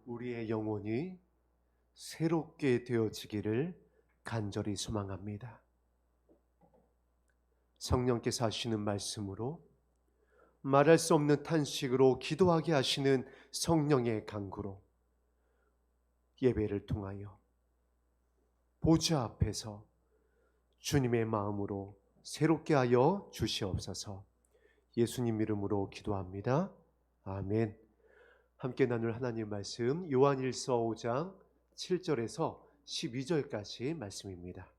우리의 영혼이 새롭게 되어지기를 간절히 소망합니다. 성령께서 하시는 말씀으로 말할 수 없는 탄식으로 기도하게 하시는 성령의 강구로 예배를 통하여 보좌 앞에서 주님의 마음으로 새롭게 하여 주시옵소서. 예수님 이름으로 기도합니다. 아멘. 함께 나눌 하나님 말씀 요한일서 5장 7절에서 12절까지 말씀입니다.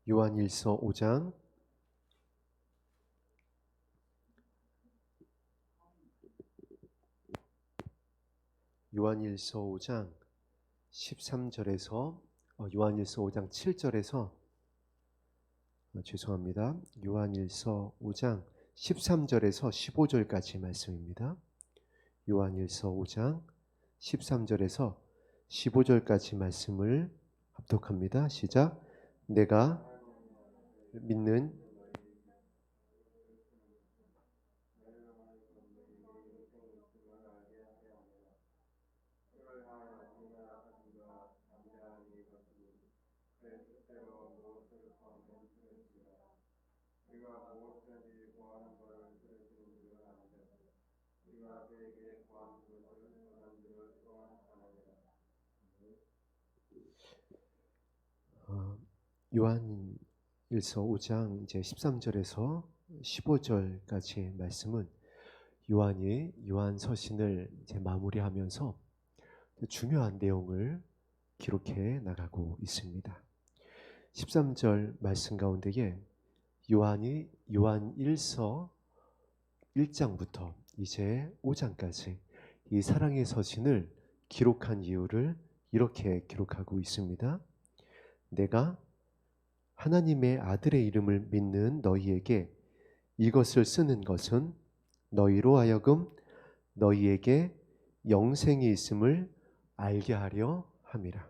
요한일서 5장 13절에서 요한일서 5장 7절에서 죄송합니다. 요한일서 5장 13절에서 15절까지 말씀입니다. 요한일서 5장 13절에서 15절까지 말씀을 합독합니다. 시작. 내가 믿는 요한일서 5장 이제 13절에서 15절까지 말씀은 요한이 요한 서신을 이제 마무리하면서 중요한 내용을 기록해 나가고 있습니다. 13절 말씀 가운데에 요한이 요한일서 1장부터 이제 5장까지 이 사랑의 서신을 기록한 이유를 이렇게 기록하고 있습니다. 내가 하나님의 아들의 이름을 믿는 너희에게 이것을 쓰는 것은 너희로 하여금 너희에게 영생이 있음을 알게 하려 함이라.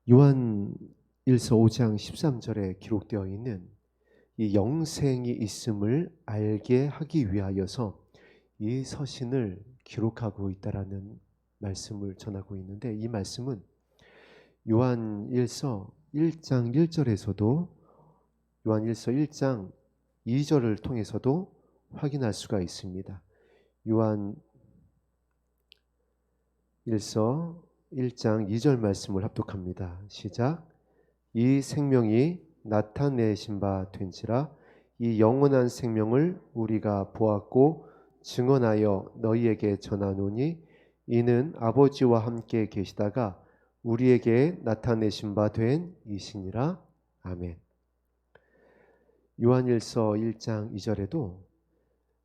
요한일서 5장 13절에 기록되어 있는 이 영생이 있음을 알게 하기 위하여서 이 서신을 기록하고 있다라는 말씀을 전하고 있는데, 이 말씀은 요한일서 1장 1절에서도 요한일서 1장 2절을 통해서도 확인할 수가 있습니다. 요한일서 1장 2절 말씀을 합독합니다. 시작. 이 생명이 나타내신 바 된지라 이 영원한 생명을 우리가 보았고 증언하여 너희에게 전하노니 이는 아버지와 함께 계시다가 우리에게 나타내신 바 된 이시니라. 아멘. 요한일서 1장 2절에도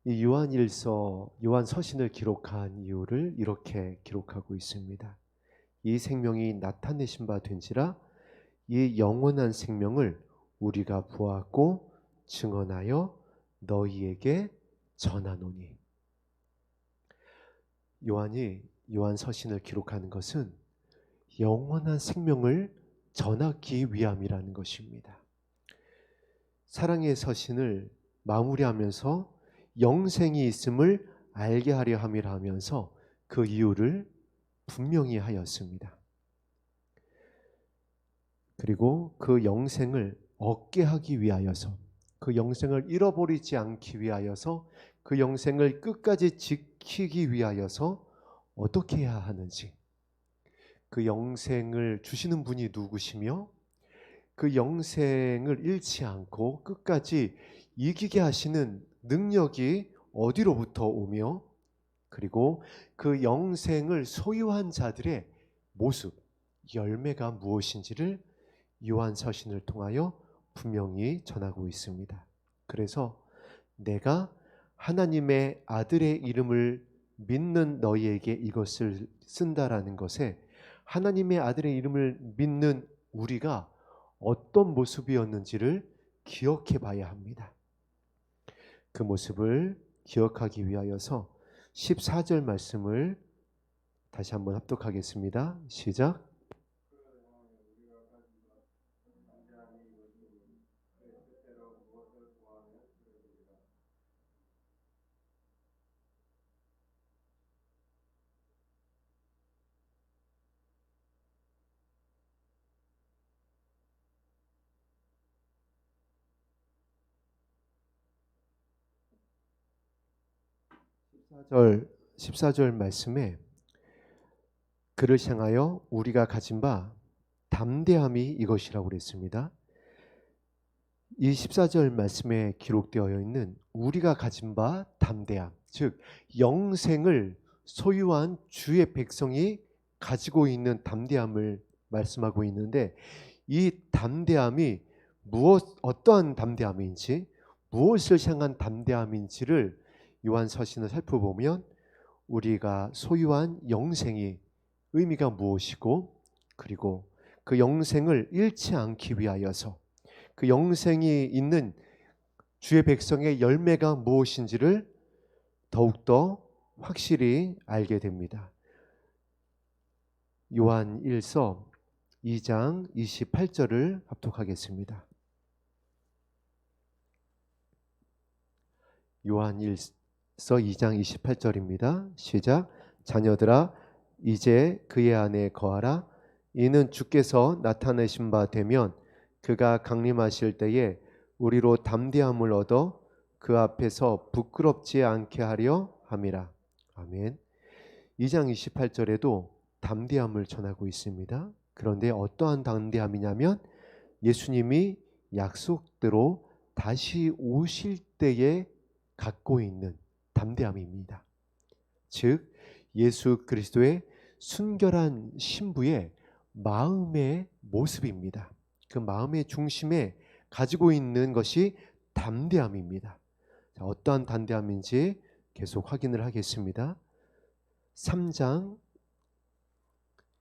이 요한 서신을 기록한 이유를 이렇게 기록하고 있습니다. 이 생명이 나타내신 바 된지라 이 영원한 생명을 우리가 보았고 증언하여 너희에게 전하노니. 요한이 요한 서신을 기록하는 것은 영원한 생명을 전하기 위함이라는 것입니다. 사랑의 서신을 마무리하면서 영생이 있음을 알게 하려 함이라 하면서 그 이유를 분명히 하였습니다. 그리고 그 영생을 얻게 하기 위하여서, 그 영생을 잃어버리지 않기 위하여서, 그 영생을 끝까지 지키기 위하여서 어떻게 해야 하는지, 그 영생을 주시는 분이 누구시며 그 영생을 잃지 않고 끝까지 이기게 하시는 능력이 어디로부터 오며 그리고 그 영생을 소유한 자들의 모습, 열매가 무엇인지를 요한 서신을 통하여 분명히 전하고 있습니다. 그래서 내가 하나님의 아들의 이름을 믿는 너희에게 이것을 쓴다라는 것에 하나님의 아들의 이름을 믿는 우리가 어떤 모습이었는지를 기억해 봐야 합니다. 그 모습을 기억하기 위하여서 14절 말씀을 다시 한번 합독하겠습니다. 시작. 14절 말씀에 그를 향하여 우리가 가진 바 담대함이 이것이라고 그랬습니다. 이 14절 말씀에 기록되어 있는 우리가 가진 바 담대함, 즉 영생을 소유한 주의 백성이 가지고 있는 담대함을 말씀하고 있는데, 이 담대함이 어떠한 담대함인지, 무엇을 향한 담대함인지를 요한 서신을 살펴보면 우리가 소유한 영생이 의미가 무엇이고, 그리고 그 영생을 잃지 않기 위하여서 그 영생이 있는 주의 백성의 열매가 무엇인지를 더욱더 확실히 알게 됩니다. 요한 1서 2장 28절을 합독하겠습니다. 요한 1서 2장 28절입니다. 시작. 자녀들아 이제 그의 안에 거하라. 이는 주께서 나타내신 바 되면 그가 강림하실 때에 우리로 담대함을 얻어 그 앞에서 부끄럽지 않게 하려 함이라. 아멘. 2장 28절에도 담대함을 전하고 있습니다. 그런데 어떠한 담대함이냐면 예수님이 약속대로 다시 오실 때에 갖고 있는 담대함입니다. 즉 예수 그리스도의 순결한 신부의 마음의 모습입니다. 그 마음의 중심에 가지고 있는 것이 담대함입니다. 자, 어떠한 담대함인지 계속 확인을 하겠습니다. 3장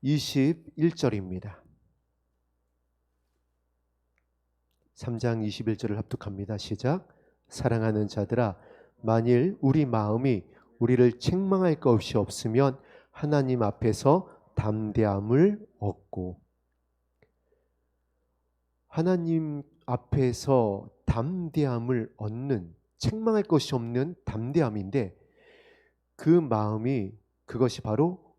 21절입니다. 3장 21절을 합독합니다. 시작. 사랑하는 자들아 만일 우리 마음이 우리를 책망할 것이 없으면 하나님 앞에서 담대함을 얻고, 하나님 앞에서 담대함을 얻는, 책망할 것이 없는 담대함인데, 그 마음이, 그것이 바로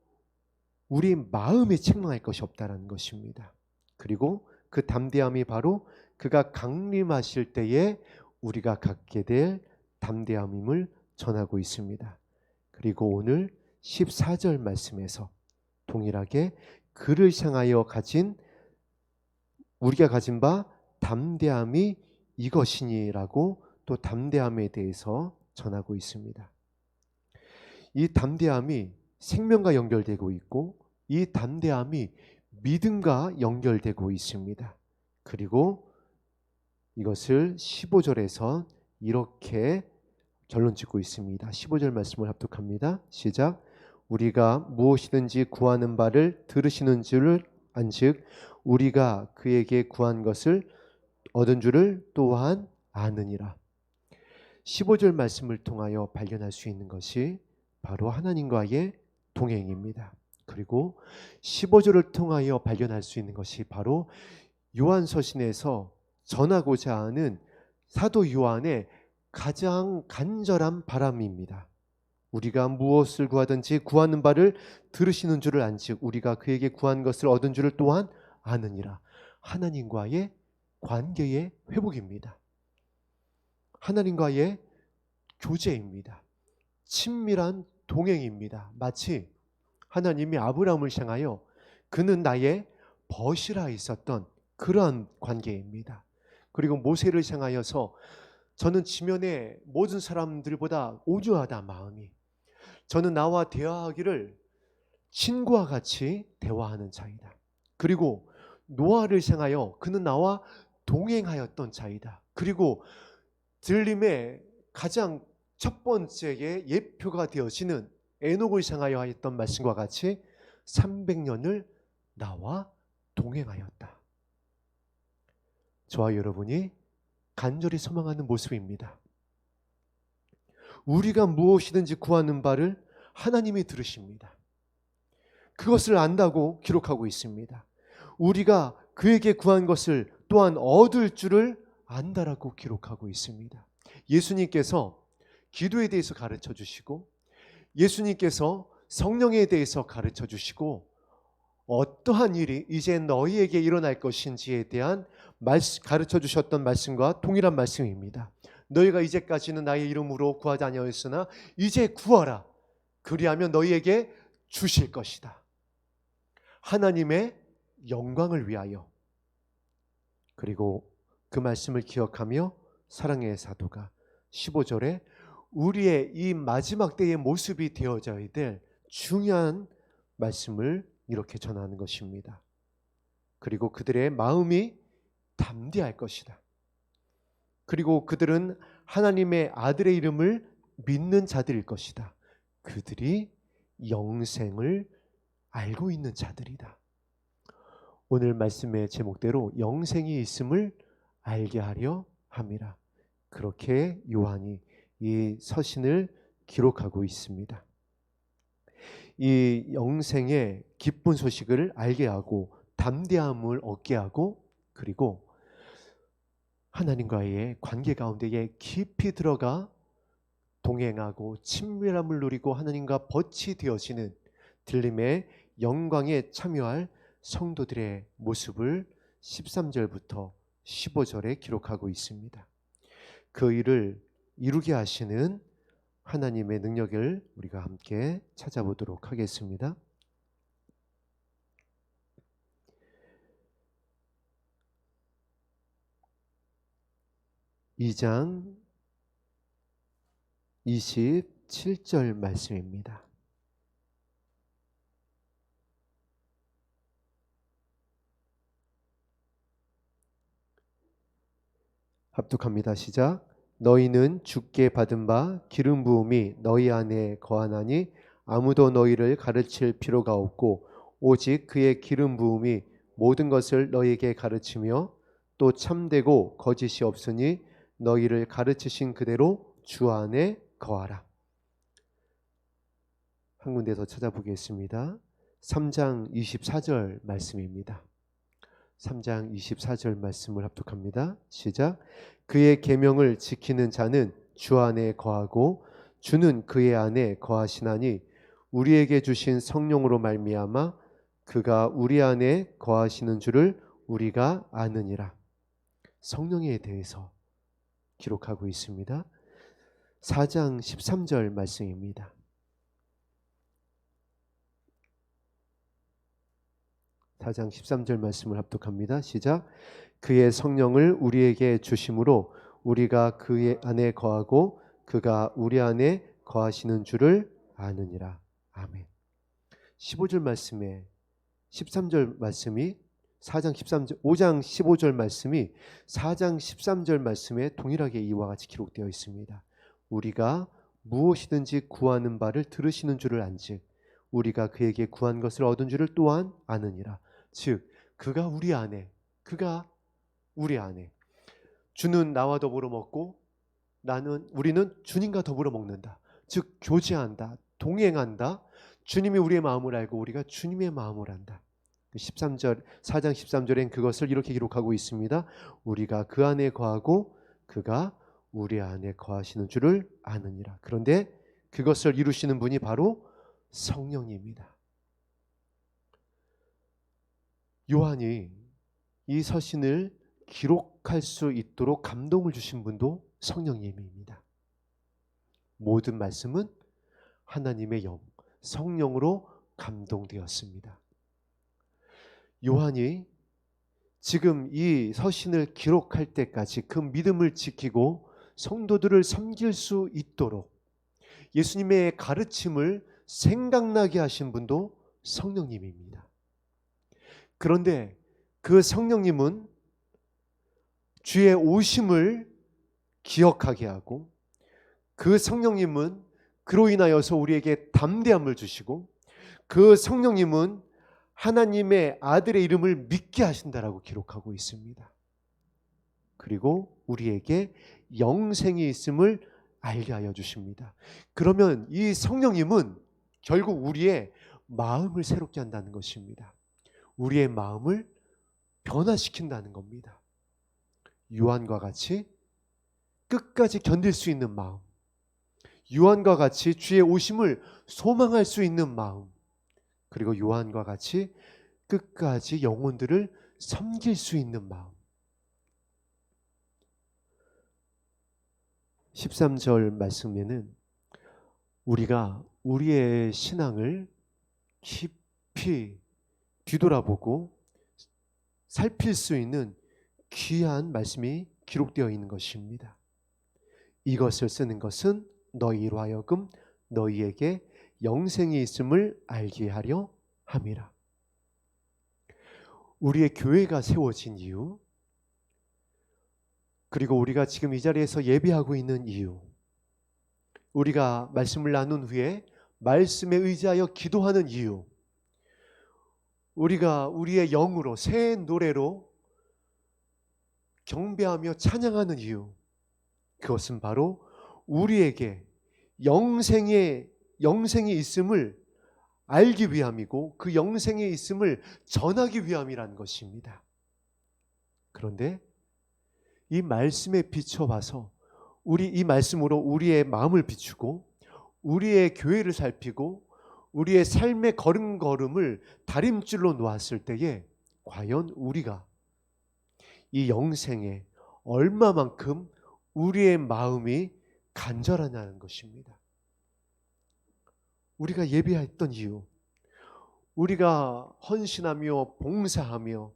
우리 마음이 책망할 것이 없다는 것입니다. 그리고 그 담대함이 바로 그가 강림하실 때에 우리가 갖게 될 담대함임을 전하고 있습니다. 그리고 오늘 14절 말씀에서 동일하게 그를 향하여 우리가 가진 바 담대함이 이것이니라고 또 담대함에 대해서 전하고 있습니다. 이 담대함이 생명과 연결되고 있고, 이 담대함이 믿음과 연결되고 있습니다. 그리고 이것을 15절에서 이렇게 결론 짓고 있습니다. 15절 말씀을 합독합니다. 시작. 우리가 무엇이든지 구하는 바를 들으시는 줄을 안즉 우리가 그에게 구한 것을 얻은 줄을 또한 아느니라. 15절 말씀을 통하여 발견할 수 있는 것이 바로 하나님과의 동행입니다. 그리고 15절을 통하여 발견할 수 있는 것이 바로 요한서신에서 전하고자 하는 사도 요한의 가장 간절한 바람입니다. 우리가 무엇을 구하든지 구하는 바를 들으시는 줄을 안즉 우리가 그에게 구한 것을 얻은 줄을 또한 아느니라. 하나님과의 관계의 회복입니다. 하나님과의 교제입니다. 친밀한 동행입니다. 마치 하나님이 아브라함을 향하여 그는 나의 벗이라 있었던 그러한 관계입니다. 그리고 모세를 향하여서 저는 지면의 모든 사람들보다 오주하다 마음이, 저는 나와 대화하기를 친구와 같이 대화하는 자이다. 그리고 노아를 향하여 그는 나와 동행하였던 자이다. 그리고 들림의 가장 첫 번째의 예표가 되어지는 에녹을 향하여 하였던 말씀과 같이 300년을 나와 동행하였다. 저와 여러분이 간절히 소망하는 모습입니다. 우리가 무엇이든지 구하는 바를 하나님이 들으십니다. 그것을 안다고 기록하고 있습니다. 우리가 그에게 구한 것을 또한 얻을 줄을 안다라고 기록하고 있습니다. 예수님께서 기도에 대해서 가르쳐 주시고, 예수님께서 성령에 대해서 가르쳐 주시고, 어떠한 일이 이제 너희에게 일어날 것인지에 대한 가르쳐 주셨던 말씀과 동일한 말씀입니다. 너희가 이제까지는 나의 이름으로 구하지 아니하였으나 이제 구하라. 그리하면 너희에게 주실 것이다. 하나님의 영광을 위하여. 그리고 그 말씀을 기억하며 사랑의 사도가 15절에 우리의 이 마지막 때의 모습이 되어져야 될 중요한 말씀을 이렇게 전하는 것입니다. 그리고 그들의 마음이 담대할 것이다. 그리고 그들은 하나님의 아들의 이름을 믿는 자들일 것이다. 그들이 영생을 알고 있는 자들이다. 오늘 말씀의 제목대로 영생이 있음을 알게 하려 함이라. 그렇게 요한이 이 서신을 기록하고 있습니다. 이 영생의 기쁜 소식을 알게 하고 담대함을 얻게 하고, 그리고 하나님과의 관계 가운데에 깊이 들어가 동행하고 친밀함을 누리고 하나님과 벗이 되어지는 들림의 영광에 참여할 성도들의 모습을 13절부터 15절에 기록하고 있습니다. 그 일을 이루게 하시는 하나님의 능력을 우리가 함께 찾아보도록 하겠습니다. 2장 27절 말씀입니다. 합독합니다. 시작. 너희는 주께 받은 바 기름 부음이 너희 안에 거하나니 아무도 너희를 가르칠 필요가 없고 오직 그의 기름 부음이 모든 것을 너희에게 가르치며 또 참되고 거짓이 없으니 너희를 가르치신 그대로 주 안에 거하라. 한 군데 더 찾아보겠습니다. 3장 24절 말씀입니다. 3장 24절 말씀을 합독합니다. 시작. 그의 계명을 지키는 자는 주 안에 거하고 주는 그의 안에 거하시나니 우리에게 주신 성령으로 말미암아 그가 우리 안에 거하시는 줄을 우리가 아느니라. 성령에 대해서 기록하고 있습니다. 4장 13절 말씀입니다. 4장 13절 말씀을 합독합니다. 시작. 그의 성령을 우리에게 주심으로 우리가 그의 안에 거하고 그가 우리 안에 거하시는 줄을 아느니라. 아멘. 15절 말씀에 13절 말씀이 4장 13절 5장 15절 말씀이 4장 13절 말씀에 동일하게 이와 같이 기록되어 있습니다. 우리가 무엇이든지 구하는 바를 들으시는 줄을 안즉 우리가 그에게 구한 것을 얻은 줄을 또한 아느니라. 즉 그가 우리 안에, 그가 우리 안에. 주는 나와 더불어 먹고 우리는 주님과 더불어 먹는다. 즉 교제한다, 동행한다. 주님이 우리의 마음을 알고 우리가 주님의 마음을 안다. 13절 4장 13절엔 그것을 이렇게 기록하고 있습니다. 우리가 그 안에 거하고 그가 우리 안에 거하시는 줄을 아느니라. 그런데 그것을 이루시는 분이 바로 성령입니다. 요한이 이 서신을 기록할 수 있도록 감동을 주신 분도 성령님입니다. 모든 말씀은 하나님의 영, 성령으로 감동되었습니다. 요한이 지금 이 서신을 기록할 때까지 그 믿음을 지키고 성도들을 섬길 수 있도록 예수님의 가르침을 생각나게 하신 분도 성령님입니다. 그런데 그 성령님은 주의 오심을 기억하게 하고, 그 성령님은 그로 인하여서 우리에게 담대함을 주시고, 그 성령님은 하나님의 아들의 이름을 믿게 하신다라고 기록하고 있습니다. 그리고 우리에게 영생이 있음을 알게 하여 주십니다. 그러면 이 성령님은 결국 우리의 마음을 새롭게 한다는 것입니다. 우리의 마음을 변화시킨다는 겁니다. 요한과 같이 끝까지 견딜 수 있는 마음, 요한과 같이 주의 오심을 소망할 수 있는 마음, 그리고 요한과 같이 끝까지 영혼들을 섬길 수 있는 마음. 13절 말씀에는 우리가 우리의 신앙을 깊이 뒤돌아보고 살필 수 있는 귀한 말씀이 기록되어 있는 것입니다. 이것을 쓰는 것은 너희로 하여금 너희에게 영생이 있음을 알게 하려 함이라. 우리의 교회가 세워진 이유, 그리고 우리가 지금 이 자리에서 예배하고 있는 이유, 우리가 말씀을 나눈 후에 말씀에 의지하여 기도하는 이유, 우리가 우리의 영으로 새 노래로 경배하며 찬양하는 이유, 그것은 바로 우리에게 영생이 있음을 알기 위함이고 그 영생이 있음을 전하기 위함이라는 것입니다. 그런데 이 말씀에 비춰봐서 이 말씀으로 우리의 마음을 비추고 우리의 교회를 살피고 우리의 삶의 걸음걸음을 다림줄로 놓았을 때에 과연 우리가 이 영생에 얼마만큼 우리의 마음이 간절하냐는 것입니다. 우리가 예배했던 이유, 우리가 헌신하며 봉사하며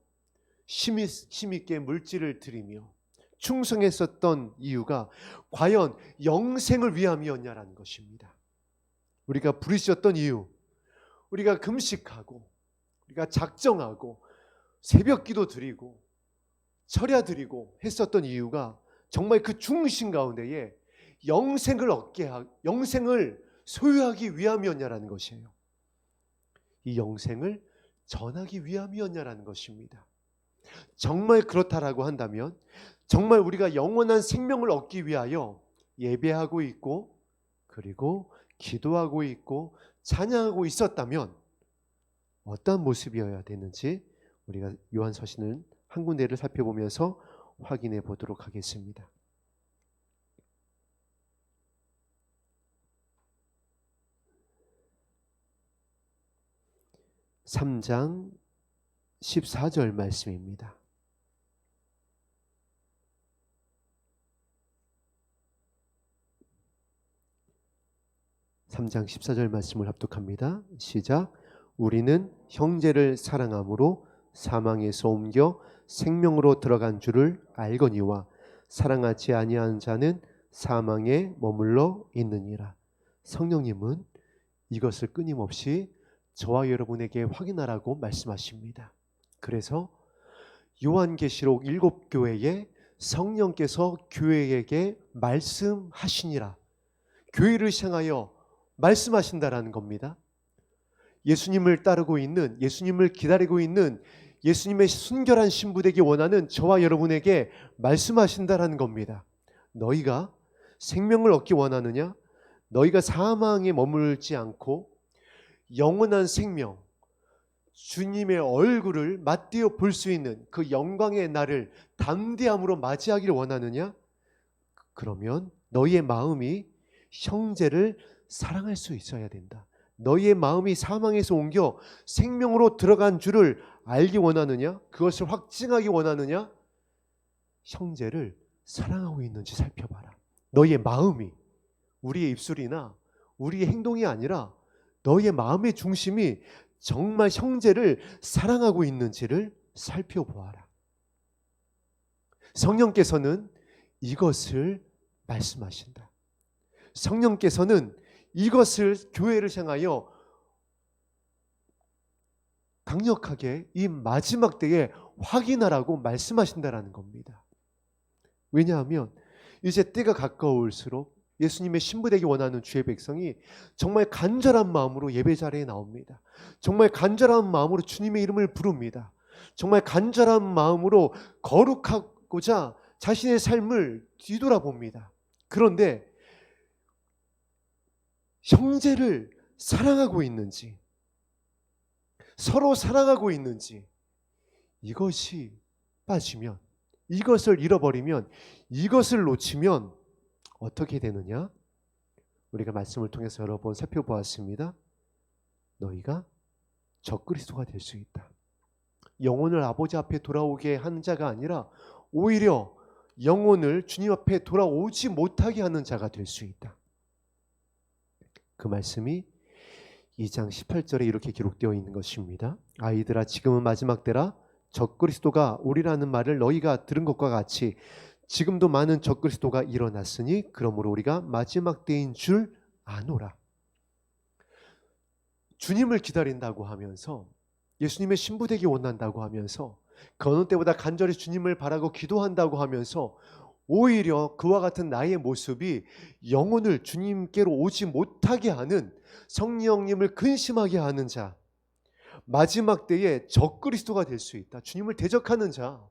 힘있게 물질을 드리며 충성했었던 이유가 과연 영생을 위함이었냐라는 것입니다. 우리가 부르셨던 이유, 우리가 금식하고 우리가 작정하고 새벽 기도 드리고 철야 드리고 했었던 이유가 정말 그 중심 가운데에 영생을 소유하기 위함이었냐라는 것이에요. 이 영생을 전하기 위함이었냐라는 것입니다. 정말 그렇다라고 한다면, 정말 우리가 영원한 생명을 얻기 위하여 예배하고 있고 그리고 기도하고 있고 찬양하고 있었다면 어떤 모습이어야 되는지 우리가 요한서신을 한 군데를 살펴보면서 확인해 보도록 하겠습니다. 3장 14절 말씀입니다. 3장 14절 말씀을 합독합니다. 시작. 우리는 형제를 사랑함으로 사망에서 옮겨 생명으로 들어간 줄을 알거니와 사랑하지 아니하는 자는 사망에 머물러 있느니라. 성령님은 이것을 끊임없이 저와 여러분에게 확인하라고 말씀하십니다. 그래서 요한계시록 7교회에 성령께서 교회에게 말씀하시니라, 교회를 향하여 말씀하신다라는 겁니다. 예수님을 따르고 있는, 예수님을 기다리고 있는 예수님의 순결한 신부 되기 원하는 저와 여러분에게 말씀하신다라는 겁니다. 너희가 생명을 얻기 원하느냐? 너희가 사망에 머물지 않고 영원한 생명, 주님의 얼굴을 맞대어 볼 수 있는 그 영광의 날을 담대함으로 맞이하기를 원하느냐? 그러면 너희의 마음이 형제를 사랑할 수 있어야 된다. 너희의 마음이 사망에서 옮겨 생명으로 들어간 줄을 알기 원하느냐? 그것을 확증하기 원하느냐? 형제를 사랑하고 있는지 살펴봐라. 너희의 마음이, 우리의 입술이나 우리의 행동이 아니라 너희의 마음의 중심이 정말 형제를 사랑하고 있는지를 살펴보아라. 성령께서는 이것을 말씀하신다. 성령께서는 이것을 교회를 향하여 강력하게 이 마지막 때에 확인하라고 말씀하신다라는 겁니다. 왜냐하면 이제 때가 가까울수록 예수님의 신부되기 원하는 주의 백성이 정말 간절한 마음으로 예배 자리에 나옵니다. 정말 간절한 마음으로 주님의 이름을 부릅니다. 정말 간절한 마음으로 거룩하고자 자신의 삶을 뒤돌아봅니다. 그런데 형제를 사랑하고 있는지, 서로 사랑하고 있는지, 이것이 빠지면, 이것을 잃어버리면, 이것을 놓치면 어떻게 되느냐? 우리가 말씀을 통해서 여러 번 살펴보았습니다. 너희가 적그리스도가 될 수 있다. 영혼을 아버지 앞에 돌아오게 하는 자가 아니라 오히려 영혼을 주님 앞에 돌아오지 못하게 하는 자가 될 수 있다. 그 말씀이 2장 18절에 이렇게 기록되어 있는 것입니다. 아이들아, 지금은 마지막 때라. 적그리스도가 오리라는 말을 너희가 들은 것과 같이 지금도 많은 적그리스도가 일어났으니 그러므로 우리가 마지막 때인 줄 아노라. 주님을 기다린다고 하면서, 예수님의 신부되기 원한다고 하면서, 그 어느 때보다 간절히 주님을 바라고 기도한다고 하면서 오히려 그와 같은 나의 모습이 영혼을 주님께로 오지 못하게 하는, 성령님을 근심하게 하는 자, 마지막 때에 적그리스도가 될 수 있다. 주님을 대적하는 자.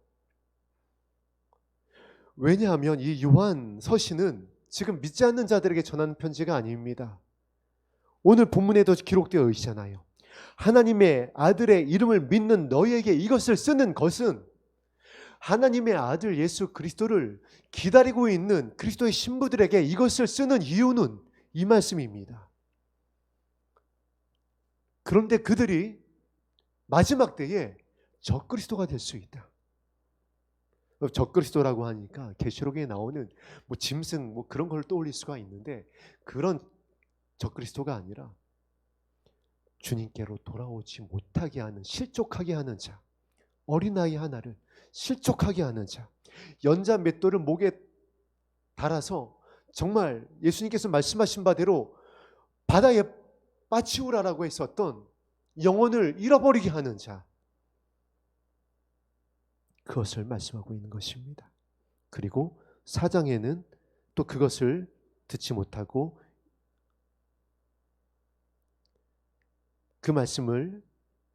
왜냐하면 이 요한 서신은 지금 믿지 않는 자들에게 전하는 편지가 아닙니다. 오늘 본문에도 기록되어 있잖아요. 하나님의 아들의 이름을 믿는 너희에게 이것을 쓰는 것은 하나님의 아들 예수 그리스도를 기다리고 있는 그리스도의 신부들에게 이것을 쓰는 이유는 이 말씀입니다. 그런데 그들이 마지막 때에 적그리스도가 될 수 있다. 적그리스도라고 하니까 계시록에 나오는 짐승 그런 걸 떠올릴 수가 있는데, 그런 적그리스도가 아니라 주님께로 돌아오지 못하게 하는, 실족하게 하는 자, 어린아이 하나를 실족하게 하는 자, 연자 맷돌을 목에 달아서 정말 예수님께서 말씀하신 바대로 바다에 빠치우라라고 했었던 영혼을 잃어버리게 하는 자, 그것을 말씀하고 있는 것입니다. 그리고 4장에는 또 그것을 듣지 못하고 그 말씀을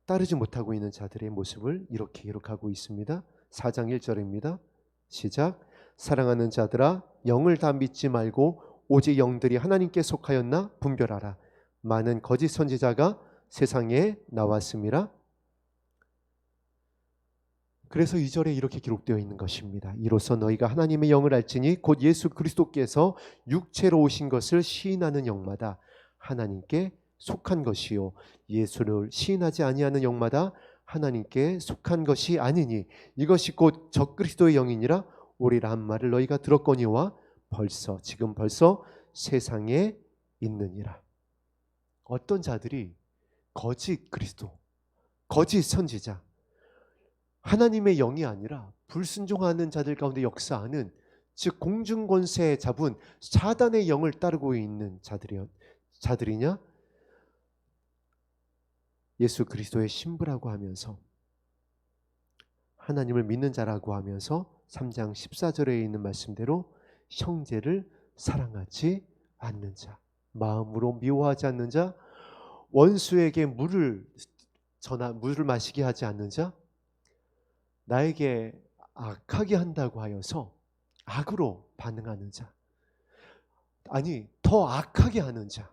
따르지 못하고 있는 자들의 모습을 이렇게 기록하고 있습니다. 4장 1절입니다. 시작. 사랑하는 자들아, 영을 다 믿지 말고 오직 영들이 하나님께 속하였나 분별하라. 많은 거짓 선지자가 세상에 나왔습니다. 그래서 2절에 이렇게 기록되어 있는 것입니다. 이로써 너희가 하나님의 영을 알지니 곧 예수 그리스도께서 육체로 오신 것을 시인하는 영마다 하나님께 속한 것이요, 예수를 시인하지 아니하는 영마다 하나님께 속한 것이 아니니 이것이 곧 적그리스도의 영이니라. 오리라 한 말을 너희가 들었거니와 지금 벌써 세상에 있느니라. 어떤 자들이 거짓 그리스도, 거짓 선지자, 하나님의 영이 아니라 불순종하는 자들 가운데 역사하는, 즉 공중권세 잡은 사단의 영을 따르고 있는 자들이냐? 예수 그리스도의 신부라고 하면서 하나님을 믿는 자라고 하면서 3장 14절에 있는 말씀대로 형제를 사랑하지 않는 자, 마음으로 미워하지 않는 자, 원수에게 물을 마시게 하지 않는 자, 나에게 악하게 한다고 하여서 악으로 반응하는 자, 아니 더 악하게 하는 자.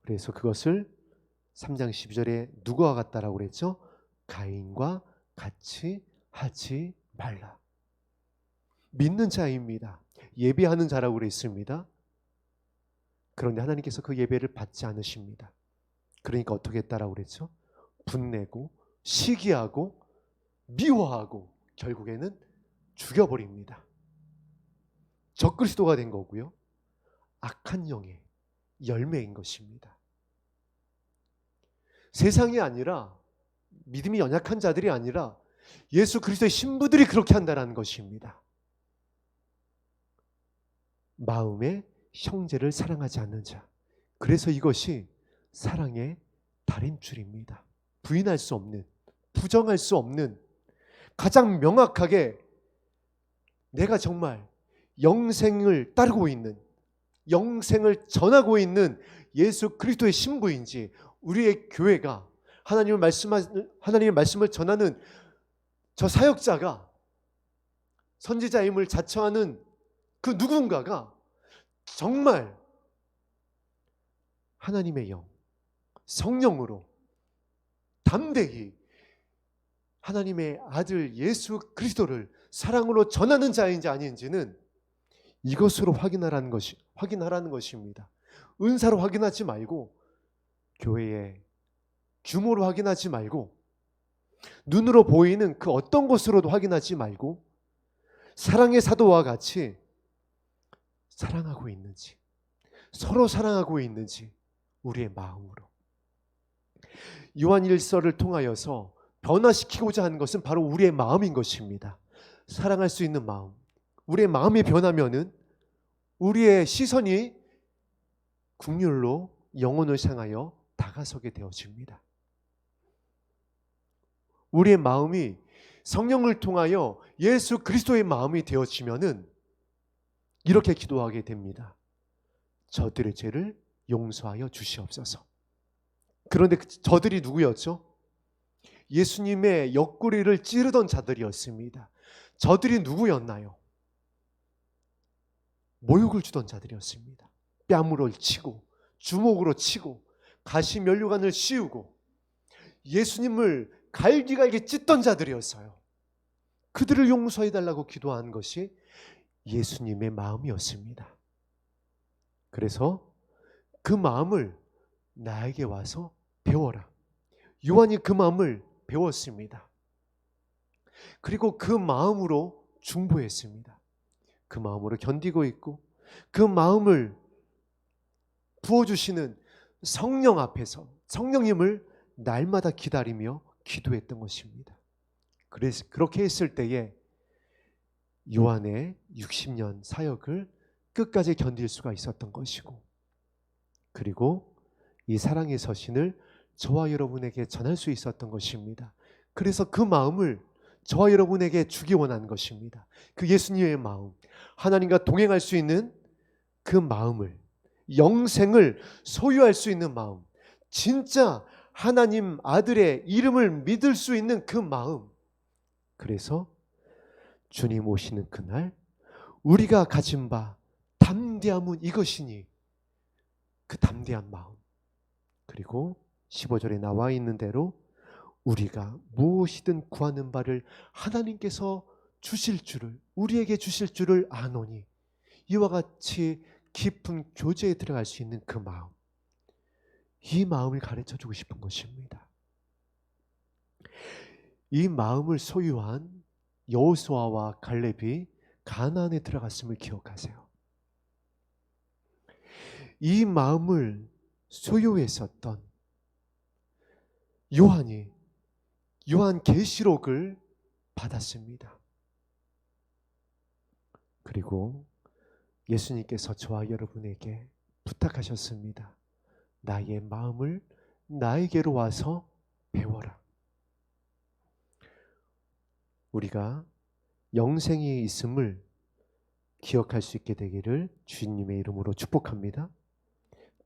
그래서 그것을 3장 12절에 누구와 같다라고 그랬죠? 가인과 같이 하지 말라. 믿는 자입니다. 예배하는 자라고 그랬습니다. 그런데 하나님께서 그 예배를 받지 않으십니다. 그러니까 어떻게 했다라고 그랬죠? 분내고 시기하고 미워하고 결국에는 죽여버립니다. 적그리스도가 된 거고요. 악한 영의 열매인 것입니다. 세상이 아니라, 믿음이 연약한 자들이 아니라 예수 그리스도의 신부들이 그렇게 한다는 것입니다. 마음에 형제를 사랑하지 않는 자. 그래서 이것이 사랑의 다림줄입니다. 부인할 수 없는, 부정할 수 없는, 가장 명확하게 내가 정말 영생을 따르고 있는, 영생을 전하고 있는 예수 그리스도의 신부인지, 우리의 교회가 하나님의 말씀을 전하는 저 사역자가, 선지자임을 자처하는 그 누군가가 정말 하나님의 영, 성령으로 담대히 하나님의 아들 예수 그리스도를 사랑으로 전하는 자인지 아닌지는 이것으로 확인하라는 것입니다. 은사로 확인하지 말고, 교회의 규모로 확인하지 말고, 눈으로 보이는 그 어떤 것으로도 확인하지 말고, 사랑의 사도와 같이 사랑하고 있는지, 서로 사랑하고 있는지 우리의 마음으로. 요한 1서를 통하여서 변화시키고자 하는 것은 바로 우리의 마음인 것입니다. 사랑할 수 있는 마음. 우리의 마음이 변하면은 우리의 시선이 국률로 영혼을 향하여 다가서게 되어집니다. 우리의 마음이 성령을 통하여 예수 그리스도의 마음이 되어지면은 이렇게 기도하게 됩니다. 저들의 죄를 용서하여 주시옵소서. 그런데 저들이 누구였죠? 예수님의 옆구리를 찌르던 자들이었습니다. 저들이 누구였나요? 모욕을 주던 자들이었습니다. 뺨으로 치고, 주먹으로 치고, 가시 면류관을 씌우고 예수님을 갈기갈기 찢던 자들이었어요. 그들을 용서해달라고 기도한 것이 예수님의 마음이었습니다. 그래서 그 마음을 나에게 와서 배워라. 요한이 그 마음을 배웠습니다. 그리고 그 마음으로 중보했습니다. 그 마음으로 견디고 있고, 그 마음을 부어주시는 성령 앞에서 성령님을 날마다 기다리며 기도했던 것입니다. 그래서 그렇게 했을 때에 요한의 60년 사역을 끝까지 견딜 수가 있었던 것이고, 그리고 이 사랑의 서신을 저와 여러분에게 전할 수 있었던 것입니다. 그래서 그 마음을 저와 여러분에게 주기 원하는 것입니다. 그 예수님의 마음, 하나님과 동행할 수 있는 그 마음을, 영생을 소유할 수 있는 마음, 진짜 하나님 아들의 이름을 믿을 수 있는 그 마음. 그래서 주님 오시는 그날 우리가 가진 바 담대함은 이것이니, 그 담대한 마음, 그리고 15절에 나와 있는 대로 우리가 무엇이든 구하는 바를 하나님께서 주실 줄을, 우리에게 주실 줄을 아노니, 이와 같이 깊은 교제에 들어갈 수 있는 그 마음, 이 마음을 가르쳐주고 싶은 것입니다. 이 마음을 소유한 여호수아와 갈렙이 가나안에 들어갔음을 기억하세요. 이 마음을 소유했었던 요한이 요한계시록을 받았습니다. 그리고 예수님께서 저와 여러분에게 부탁하셨습니다. 나의 마음을 나에게로 와서 배워라. 우리가 영생이 있음을 기억할 수 있게 되기를 주님의 이름으로 축복합니다.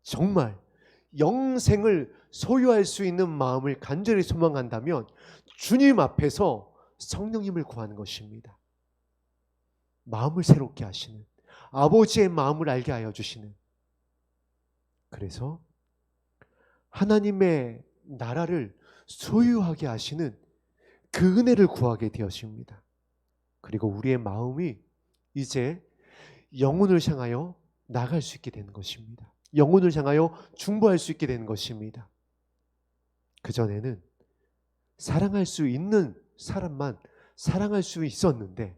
정말 영생을 소유할 수 있는 마음을 간절히 소망한다면 주님 앞에서 성령님을 구하는 것입니다. 마음을 새롭게 하시는, 아버지의 마음을 알게 하여 주시는, 그래서 하나님의 나라를 소유하게 하시는 그 은혜를 구하게 되었습니다. 그리고 우리의 마음이 이제 영혼을 향하여 나갈 수 있게 되는 것입니다. 영혼을 향하여 중보할 수 있게 되는 것입니다. 그전에는 사랑할 수 있는 사람만 사랑할 수 있었는데,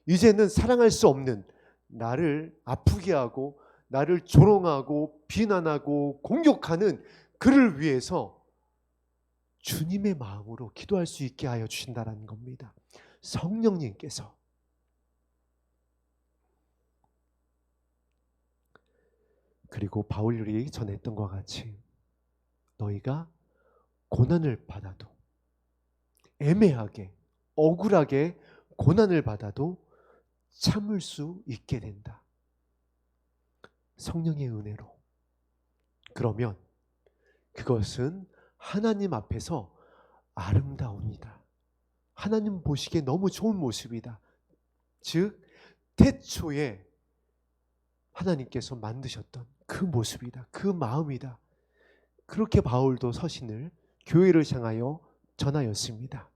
이제는 사랑할 수 없는, 나를 아프게 하고 나를 조롱하고 비난하고 공격하는 그를 위해서 주님의 마음으로 기도할 수 있게 하여 주신다는 겁니다. 성령님께서 그리고 바울이 전했던 것과 같이 너희가 고난을 받아도, 애매하게 억울하게 고난을 받아도 참을 수 있게 된다. 성령의 은혜로. 그러면 그것은 하나님 앞에서 아름다웁니다. 하나님 보시기에 너무 좋은 모습이다. 즉 태초에 하나님께서 만드셨던 그 모습이다. 그 마음이다. 그렇게 바울도 서신을 교회를 향하여 전하였습니다.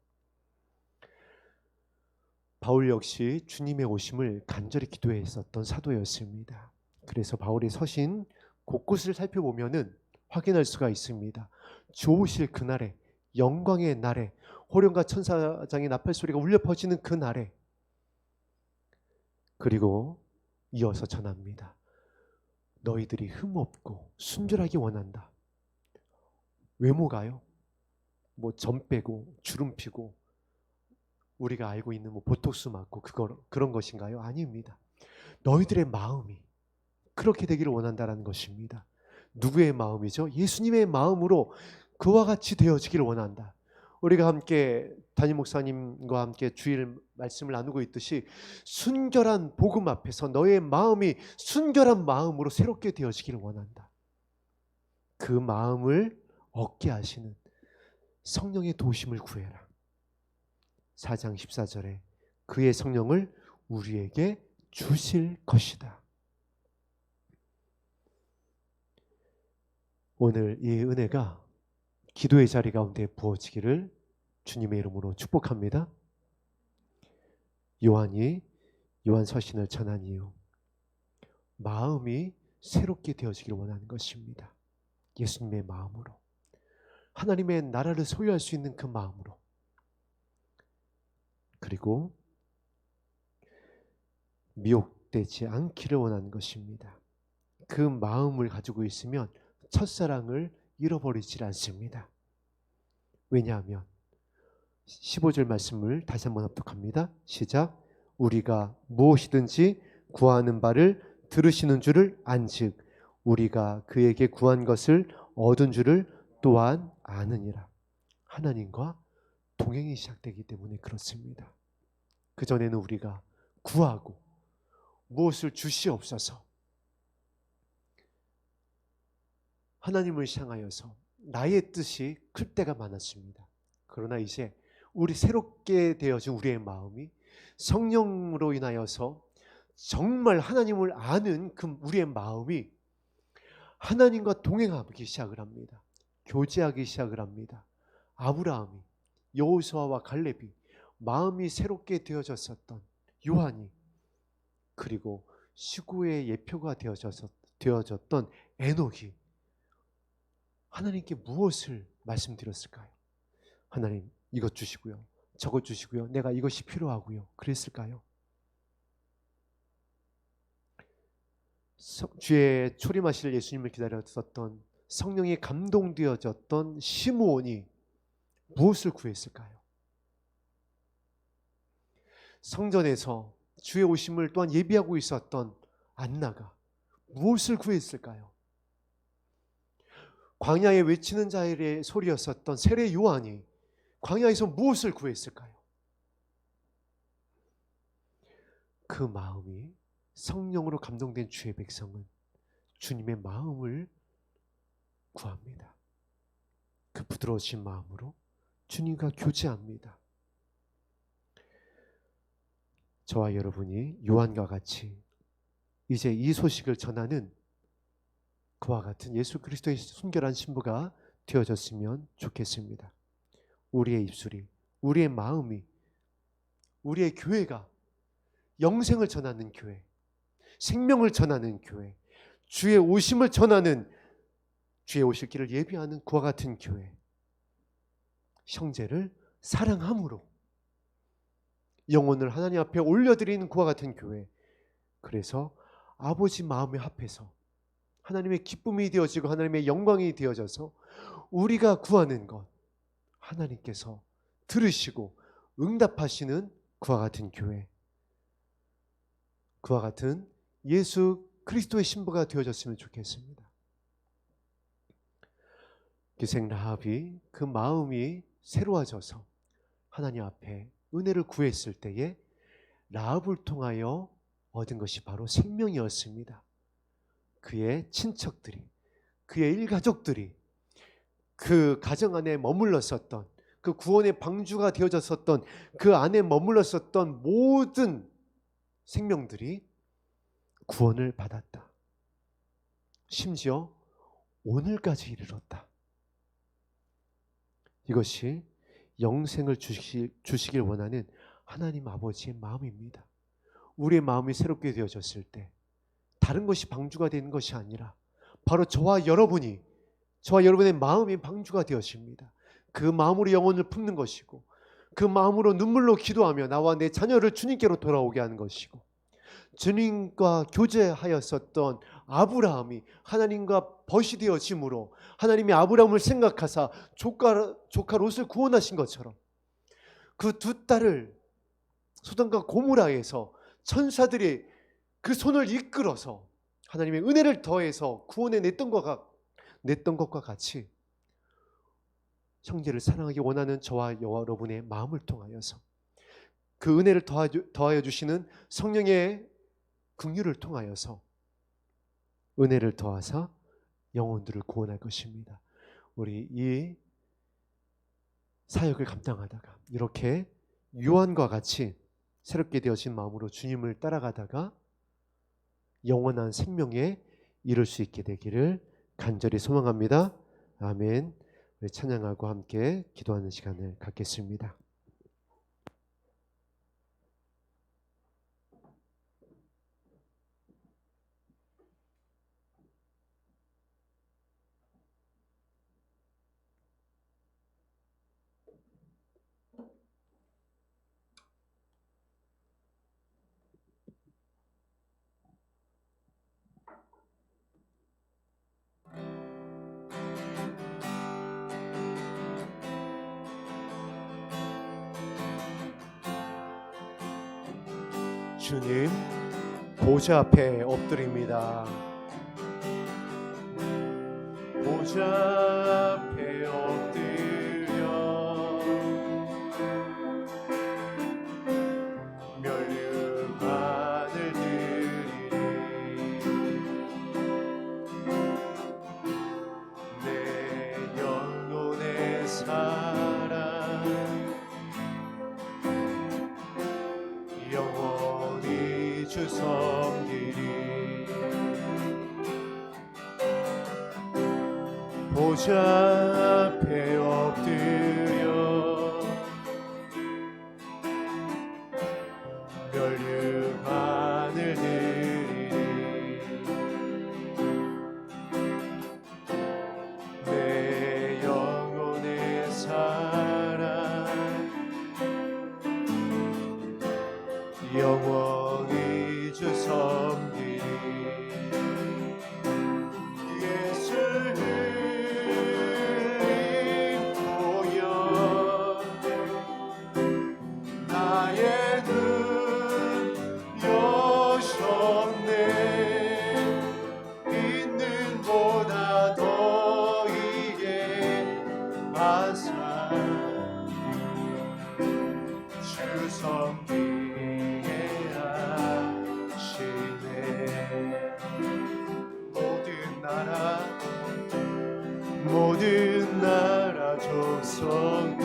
바울 역시 주님의 오심을 간절히 기도했었던 사도였습니다. 그래서 바울의 서신 곳곳을 살펴보면은 확인할 수가 있습니다. 좋으실 그날에, 영광의 날에, 호령과 천사장의 나팔 소리가 울려 퍼지는 그 날에, 그리고 이어서 전합니다. 너희들이 흠없고 순결하기 원한다. 외모가요? 뭐 점 빼고 주름 피고 우리가 알고 있는 뭐 보톡스 맞고 그런 것인가요? 아닙니다. 너희들의 마음이 그렇게 되기를 원한다라는 것입니다. 누구의 마음이죠? 예수님의 마음으로 그와 같이 되어지기를 원한다. 우리가 함께 담임 목사님과 함께 주일 말씀을 나누고 있듯이 순결한 복음 앞에서 너의 마음이 순결한 마음으로 새롭게 되어지기를 원한다. 그 마음을 얻게 하시는 성령의 도심을 구해라. 4장 14절에 그의 성령을 우리에게 주실 것이다. 오늘 이 은혜가 기도의 자리 가운데 부어지기를 주님의 이름으로 축복합니다. 요한이 요한서신을 전한 이유, 마음이 새롭게 되어지기를 원하는 것입니다. 예수님의 마음으로, 하나님의 나라를 소유할 수 있는 그 마음으로, 그리고 미혹되지 않기를 원하는 것입니다. 그 마음을 가지고 있으면 첫사랑을 잃어버리질 않습니다. 왜냐하면 15절 말씀을 다시 한번 합독합니다. 시작. 우리가 무엇이든지 구하는 바를 들으시는 줄을 안즉 우리가 그에게 구한 것을 얻은 줄을 또한 아느니라. 하나님과 동행이 시작되기 때문에 그렇습니다. 그전에는 우리가 구하고 무엇을 주시옵소서, 하나님을 향하여서 나의 뜻이 클 때가 많았습니다. 그러나 이제 우리 새롭게 되어진 우리의 마음이 성령으로 인하여서 정말 하나님을 아는 그 우리의 마음이 하나님과 동행하기 시작을 합니다. 교제하기 시작을 합니다. 아브라함이, 여호수아와 갈렙이, 마음이 새롭게 되어졌었던 요한이, 그리고 시구의 예표가 되어졌던 에녹이 하나님께 무엇을 말씀드렸을까요? 하나님 이것 주시고요, 저것 주시고요, 내가 이것이 필요하고요, 그랬을까요? 주의 초림하실 예수님을 기다렸었던 성령이 감동되어졌던 시므온이 무엇을 구했을까요? 성전에서 주의 오심을 또한 예비하고 있었던 안나가 무엇을 구했을까요? 광야에 외치는 자의 소리였었던 세례 요한이 광야에서 무엇을 구했을까요? 그 마음이, 성령으로 감동된 주의 백성은 주님의 마음을 구합니다. 그 부드러우신 마음으로 주님과 교제합니다. 저와 여러분이 요한과 같이 이제 이 소식을 전하는 그와 같은 예수 그리스도의 순결한 신부가 되어졌으면 좋겠습니다. 우리의 입술이, 우리의 마음이, 우리의 교회가 영생을 전하는 교회, 생명을 전하는 교회, 주의 오심을 전하는, 주의 오실 길을 예비하는 그와 같은 교회, 형제를 사랑함으로 영혼을 하나님 앞에 올려드리는 그와 같은 교회, 그래서 아버지 마음에 합해서 하나님의 기쁨이 되어지고 하나님의 영광이 되어져서 우리가 구하는 것 하나님께서 들으시고 응답하시는 그와 같은 교회, 그와 같은 예수 그리스도의 신부가 되어졌으면 좋겠습니다. 기생 라합이 그 마음이 새로워져서 하나님 앞에 은혜를 구했을 때에 라합을 통하여 얻은 것이 바로 생명이었습니다. 그의 친척들이, 그의 일가족들이 그 가정 안에 머물렀었던, 그 구원의 방주가 되어졌었던 그 안에 머물렀었던 모든 생명들이 구원을 받았다. 심지어 오늘까지 이르렀다. 이것이 영생을 주시길 원하는 하나님 아버지의 마음입니다. 우리의 마음이 새롭게 되어졌을 때 다른 것이 방주가 되는 것이 아니라 바로 저와 여러분의 마음이 방주가 되어집니다. 그 마음으로 영혼을 품는 것이고, 그 마음으로 눈물로 기도하며 나와 내 자녀를 주님께로 돌아오게 하는 것이고, 주님과 교제하였었던 아브라함이 하나님과 벗이 되어짐으로 하나님이 아브라함을 생각하사 조카 롯을 구원하신 것처럼 그 두 딸을 소돔과 고모라에서 천사들이 그 손을 이끌어서 하나님의 은혜를 더해서 구원해 냈던 것과 같이 형제를 사랑하기 원하는 저와 여러분의 마음을 통하여서 그 은혜를 더하여 주시는 성령의 긍휼을 통하여서 은혜를 더하사 영혼들을 구원할 것입니다. 우리 이 사역을 감당하다가 이렇게 요한과 같이 새롭게 되어진 마음으로 주님을 따라가다가 영원한 생명에 이룰 수 있게 되기를 간절히 소망합니다. 아멘. 우리 찬양하고 함께 기도하는 시간을 갖겠습니다. 주님 보좌 앞에 엎드립니다. 보좌 앞에 엎드려 멸류관을 드리리. 내 영혼의 사랑 영원히 주 섬기리. 보좌 앞에 엎드려 멸류관을 드리리. 내 영혼의 사랑 영원히 주 섬기리. 예수님 보여 나의 눈 여셨네. 있는 보다 더 이게 아사 주 섬기게 하시네. 모든 나라 족속들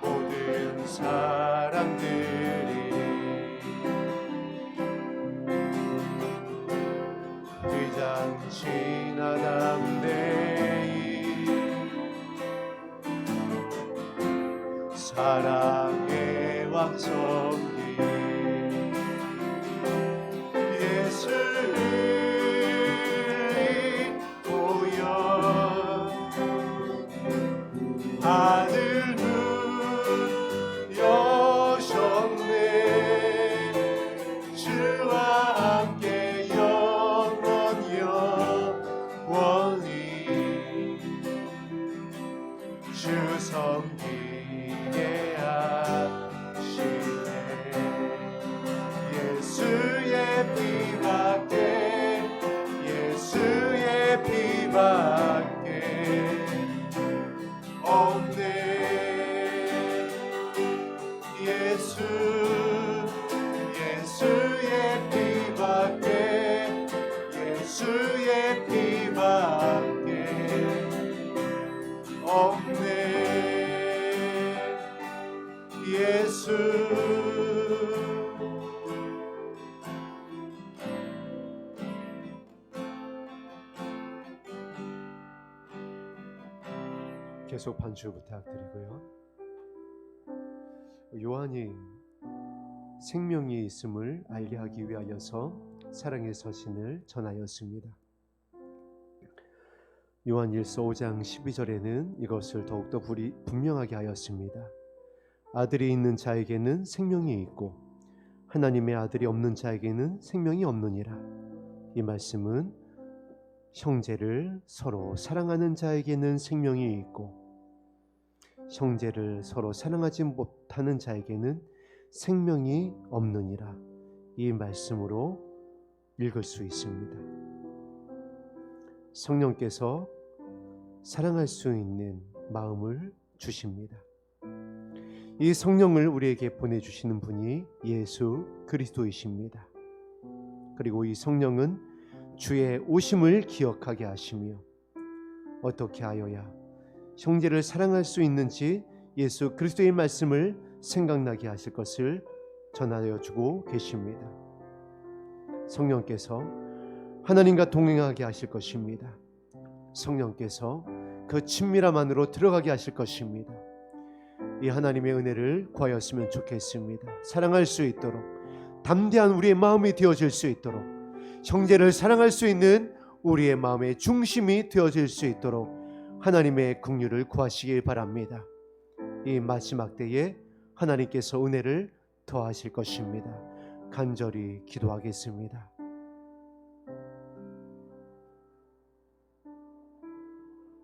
모든 사람들이 뒤장치나 담대히 사랑의 왕 섬기. 예수님 보여 하늘 눈 여셨네. 주와 함께 영원히 주 섬기게 하시네. 피밖에 없네. 예수의 피밖에, 예수의 피밖에 없네. 예수. 계속 반주 부탁드리고요. 요한이 생명이 있음을 알게 하기 위하여서 사랑의 서신을 전하였습니다. 요한일서 5장 12절에는 이것을 더욱더 분명하게 하였습니다. 아들이 있는 자에게는 생명이 있고 하나님의 아들이 없는 자에게는 생명이 없느니라. 이 말씀은 형제를 서로 사랑하는 자에게는 생명이 있고 형제를 서로 사랑하지 못하는 자에게는 생명이 없느니라. 이 말씀으로 읽을 수 있습니다. 성령께서 사랑할 수 있는 마음을 주십니다. 이 성령을 우리에게 보내주시는 분이 예수 그리스도이십니다. 그리고 이 성령은 주의 오심을 기억하게 하시며 어떻게 하여야 형제를 사랑할 수 있는지 예수 그리스도의 말씀을 생각나게 하실 것을 전하여 주고 계십니다. 성령께서 하나님과 동행하게 하실 것입니다. 성령께서 그 친밀함 안으로 들어가게 하실 것입니다. 이 하나님의 은혜를 구하였으면 좋겠습니다. 사랑할 수 있도록 담대한 우리의 마음이 되어질 수 있도록 형제를 사랑할 수 있는 우리의 마음의 중심이 되어질 수 있도록 하나님의 긍휼을 구하시길 바랍니다. 이 마지막 때에 하나님께서 은혜를 더하실 것입니다. 간절히 기도하겠습니다.